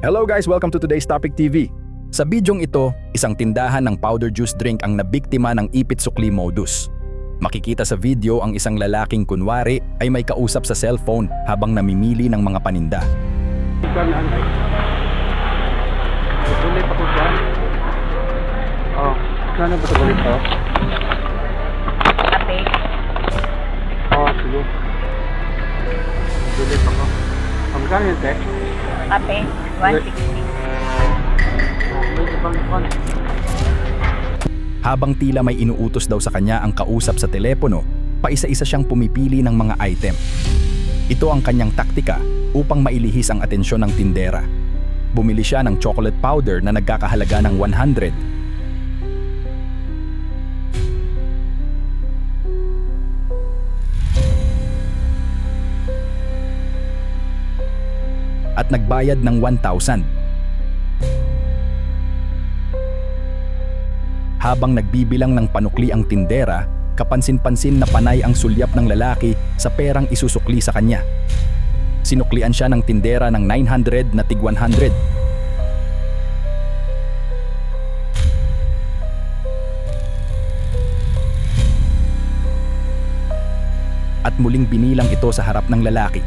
Hello guys, welcome to today's Topic TV. Sa bidyong ito, isang tindahan ng powder juice drink ang nabiktima ng ipit-sukli modus. Makikita sa video ang isang lalaking kunwari ay may kausap sa cellphone habang namimili ng mga paninda. Tuloy pa ko dyan. Oh, kano ba ito ulit to? Kape. Oh, sige. Tuloy pa ko. Magkano yun, te? Kape. 160. May ibang one. Habang tila may inuutos daw sa kanya ang kausap sa telepono, paisa-isa siyang pumipili ng mga item. Ito ang kanyang taktika upang mailihis ang atensyon ng tindera. Bumili siya ng chocolate powder na nagkakahalaga ng 100. At nagbayad ng 1,000. Habang nagbibilang ng panukli ang tindera, kapansin-pansin na panay ang sulyap ng lalaki sa perang isusukli sa kanya. Sinuklian siya ng tindera ng 900 na tig 100. At muling binilang ito sa harap ng lalaki.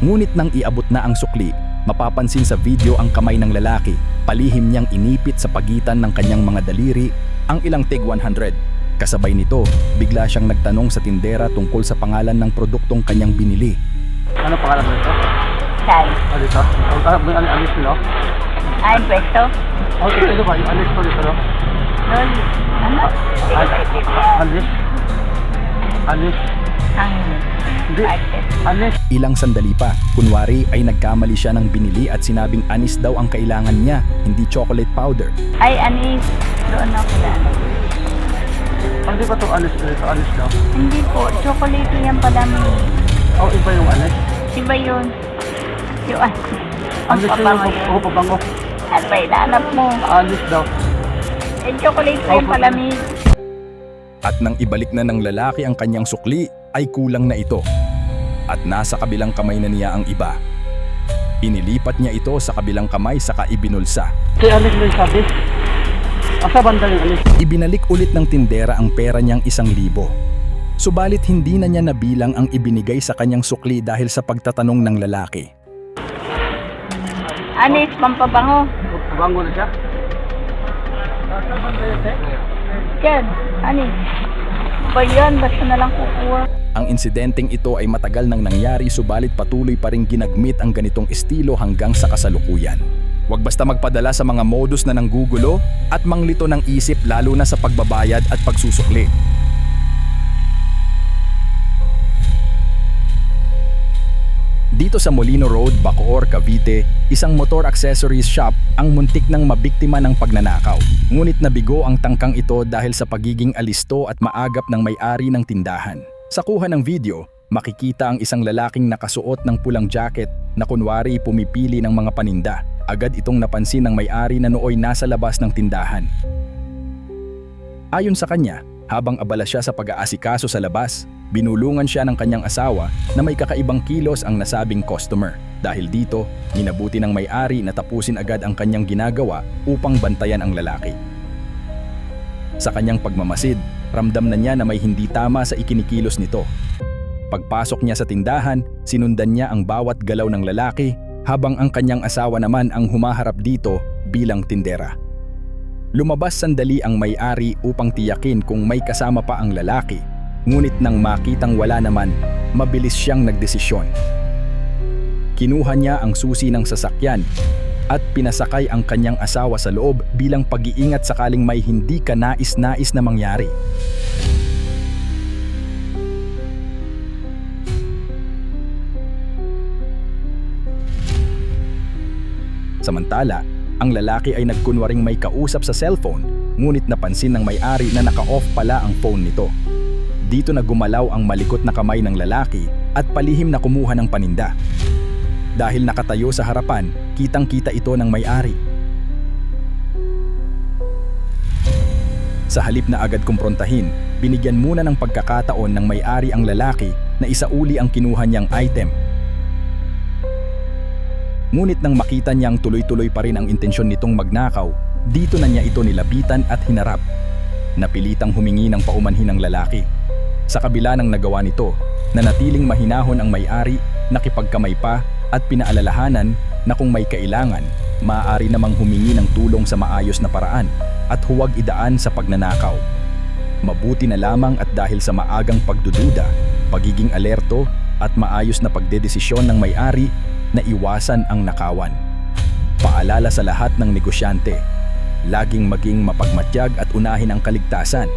Ngunit nang iabot na ang sukli, mapapansin sa video ang kamay ng lalaki, palihim niyang inipit sa pagitan ng kanyang mga daliri ang ilang tig 100. Kasabay nito, bigla siyang nagtanong sa tindera tungkol sa pangalan ng produktong kanyang binili. Ano pangalan mo ito? Sal. Oh, dito? May alis nyo? Ay, pwesto. Oh, ito ba? Yung alis ko dito, no? Lol. Ano? Alis? Alis? Ang Hindi. artist. Alis? Ilang sandali pa, kunwari ay nagkamali siya ng binili at sinabing anis daw ang kailangan niya, hindi chocolate powder. Ay, anis. Doon ako na. Hindi ba itong alis dito? Alis daw? Hindi po. Chocolate yan pala mo. Oh, iba yung alis? Iba yun. Yung ang Alis pabango yung yun. pabango. At pa ilalap mo. Alis daw. Eh, chocolate po yung palamig. At nang ibalik na ng lalaki ang kanyang sukli, ay kulang na ito. At nasa kabilang kamay na niya ang iba. Inilipat niya ito sa kabilang kamay saka ibinulsa. Kaya alis mo yung sabi? Asa banda yung alis? Ibinalik ulit ng tindera ang pera niyang 1,000. Subalit hindi na niya nabilang ang ibinigay sa kanyang sukli dahil sa pagtatanong ng lalaki. Anis, pampabango. Pabango na siya? Asa banda yun, te? Yan. Anis. Ba yan? Basta na lang kukuha. Ang insidenteng ito ay matagal nang nangyari subalit patuloy pa ring ginagmit ang ganitong estilo hanggang sa kasalukuyan. Huwag basta magpadala sa mga modus na nanggugulo at manglito ng isip lalo na sa pagbabayad at pagsusukli. Dito sa Molino Road, Bacoor, Cavite, isang motor accessories shop ang muntik ng mabiktima ng pagnanakaw. Ngunit nabigo ang tangkang ito dahil sa pagiging alisto at maagap ng may-ari ng tindahan. Sa kuha ng video, makikita ang isang lalaking nakasuot ng pulang jacket na kunwari pumipili ng mga paninda. Agad itong napansin ng may-ari na nooy nasa labas ng tindahan. Ayon sa kanya, habang abala siya sa pag-aasikaso sa labas, binulungan siya ng kanyang asawa na may kakaibang kilos ang nasabing customer. Dahil dito, minabuti ng may-ari na tapusin agad ang kanyang ginagawa upang bantayan ang lalaki. Sa kanyang pagmamasid, ramdam na niya na may hindi tama sa ikinikilos nito. Pagpasok niya sa tindahan, sinundan niya ang bawat galaw ng lalaki habang ang kanyang asawa naman ang humaharap dito bilang tindera. Lumabas sandali ang may-ari upang tiyakin kung may kasama pa ang lalaki. Ngunit nang makitang wala naman, mabilis siyang nagdesisyon. Kinuha niya ang susi ng sasakyan at pinasakay ang kanyang asawa sa loob bilang pag-iingat sakaling may hindi kanais-nais na mangyari. Samantala, ang lalaki ay nagkunwaring may kausap sa cellphone, ngunit napansin ng may-ari na naka-off pala ang phone nito. Dito na gumalaw ang malikot na kamay ng lalaki at palihim na kumuha ng paninda. Dahil nakatayo sa harapan, kitang-kita ito ng may-ari. Sa halip na agad kumprontahin, binigyan muna ng pagkakataon ng may-ari ang lalaki na isauli ang kinuha niyang item. Ngunit nang makita niyang tuloy-tuloy pa rin ang intensyon nitong magnakaw, dito na niya ito nilapitan at hinarap. Napilitang humingi ng paumanhin ng lalaki. Sa kabila ng nagawa nito, nanatiling mahinahon ang may-ari, nakipagkamay pa at pinaalalahanan na kung may kailangan, maaari namang humingi ng tulong sa maayos na paraan at huwag idaan sa pagnanakaw. Mabuti na lamang at dahil sa maagang pagdududa, pagiging alerto at maayos na pagdedesisyon ng may-ari na iwasan ang nakawan. Paalala sa lahat ng negosyante, laging maging mapagmatyag at unahin ang kaligtasan.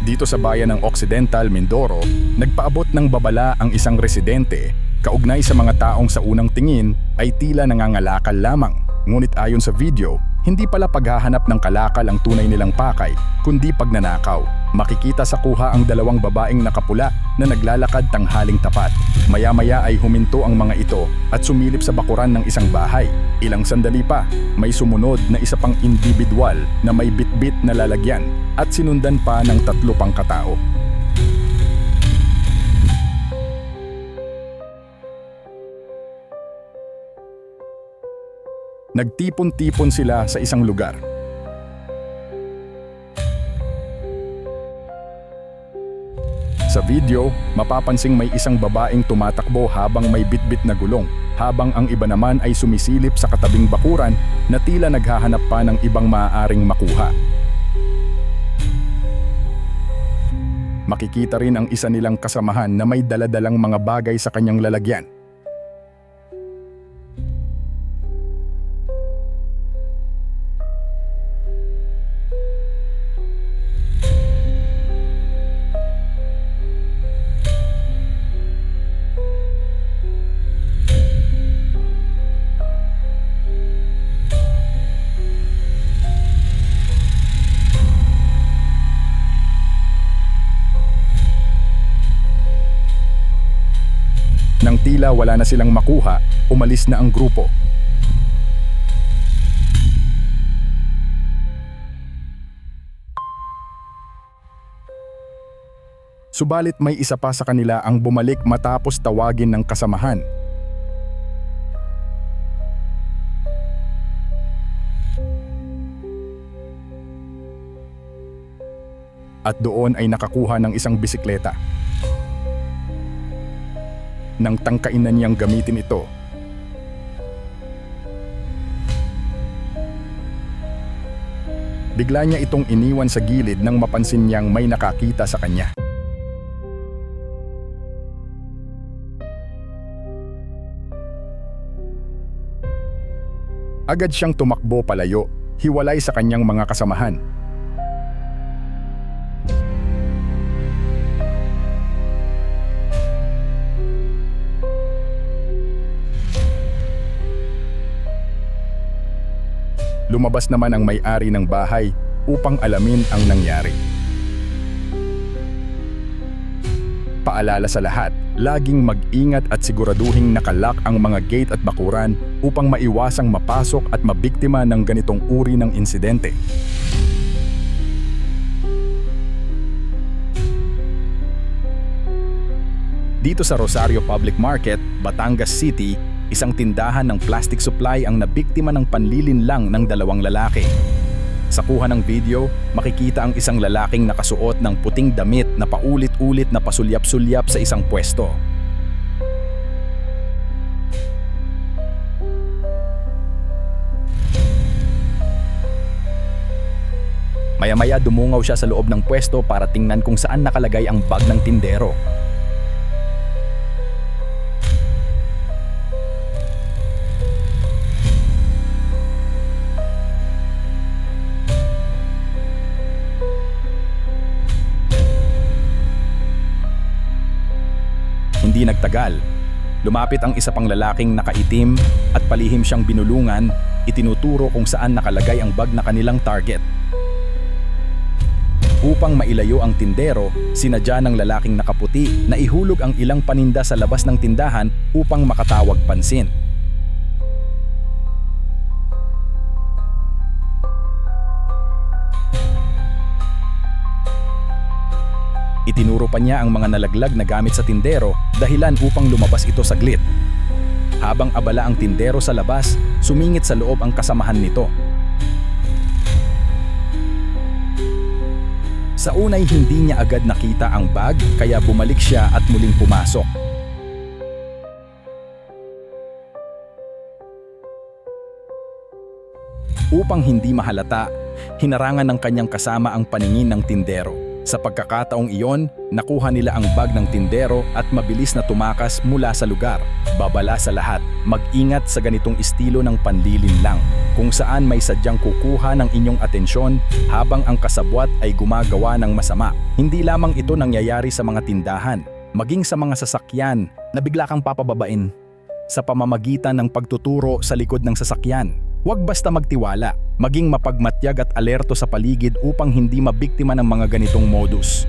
Dito sa bayan ng Occidental, Mindoro, nagpaabot ng babala ang isang residente kaugnay sa mga taong sa unang tingin ay tila nangangalakal lamang. Ngunit ayon sa video, hindi pala paghahanap ng kalakal ang tunay nilang pakay, kundi pagnanakaw. Makikita sa kuha ang dalawang babaeng nakapula na naglalakad tanghaling tapat. Maya-maya ay huminto ang mga ito at sumilip sa bakuran ng isang bahay. Ilang sandali pa, may sumunod na isa pang individual na may bitbit na lalagyan at sinundan pa ng 3 pang katao. Nagtipon-tipon sila sa isang lugar. Sa video, mapapansing may isang babaeng tumatakbo habang may bitbit na gulong, habang ang iba naman ay sumisilip sa katabing bakuran na tila naghahanap pa ng ibang maaaring makuha. Makikita rin ang isa nilang kasamahan na may daladalang mga bagay sa kanyang lalagyan. Nang tila wala na silang makuha, umalis na ang grupo. Subalit may isa pa sa kanila ang bumalik matapos tawagin ng kasamahan. At doon ay nakakuha ng isang bisikleta. Nang tangkain na niyang gamitin ito, bigla niya itong iniwan sa gilid nang mapansin niyang may nakakita sa kanya. Agad siyang tumakbo palayo, hiwalay sa kanyang mga kasamahan. Lumabas naman ang may-ari ng bahay upang alamin ang nangyari. Paalala sa lahat, laging mag-ingat at siguraduhing nakalak ang mga gate at bakuran upang maiwasang mapasok at mabiktima ng ganitong uri ng insidente. Dito sa Rosario Public Market, Batangas City, isang tindahan ng plastic supply ang nabiktima ng panlilinlang ng 2 lalaki. Sa kuha ng video, makikita ang isang lalaking nakasuot ng puting damit na paulit-ulit na pasulyap-sulyap sa isang pwesto. Maya-maya dumungaw siya sa loob ng pwesto para tingnan kung saan nakalagay ang bag ng tindero. Hindi nagtagal, lumapit ang isa pang lalaking nakaitim at palihim siyang binulungan, itinuturo kung saan nakalagay ang bag na kanilang target. Upang mailayo ang tindero, sinadya ng lalaking nakaputi na ihulog ang ilang paninda sa labas ng tindahan upang makatawag pansin. Itinuro pa niya ang mga nalaglag na gamit sa tindero dahilan upang lumabas ito saglit. Habang abala ang tindero sa labas, sumingit sa loob ang kasamahan nito. Sa unay hindi niya agad nakita ang bag kaya bumalik siya at muling pumasok. Upang hindi mahalata, hinarangan ng kanyang kasama ang paningin ng tindero. Sa pagkakataong iyon, nakuha nila ang bag ng tindero at mabilis na tumakas mula sa lugar. Babala sa lahat, mag-ingat sa ganitong estilo ng panlilinlang, kung saan may sadyang kukuha ng inyong atensyon habang ang kasabwat ay gumagawa ng masama. Hindi lamang ito nangyayari sa mga tindahan, maging sa mga sasakyan na bigla kang papababain sa pamamagitan ng pagtuturo sa likod ng sasakyan. Huwag basta magtiwala, maging mapagmatyag at alerto sa paligid upang hindi mabiktima ng mga ganitong modus.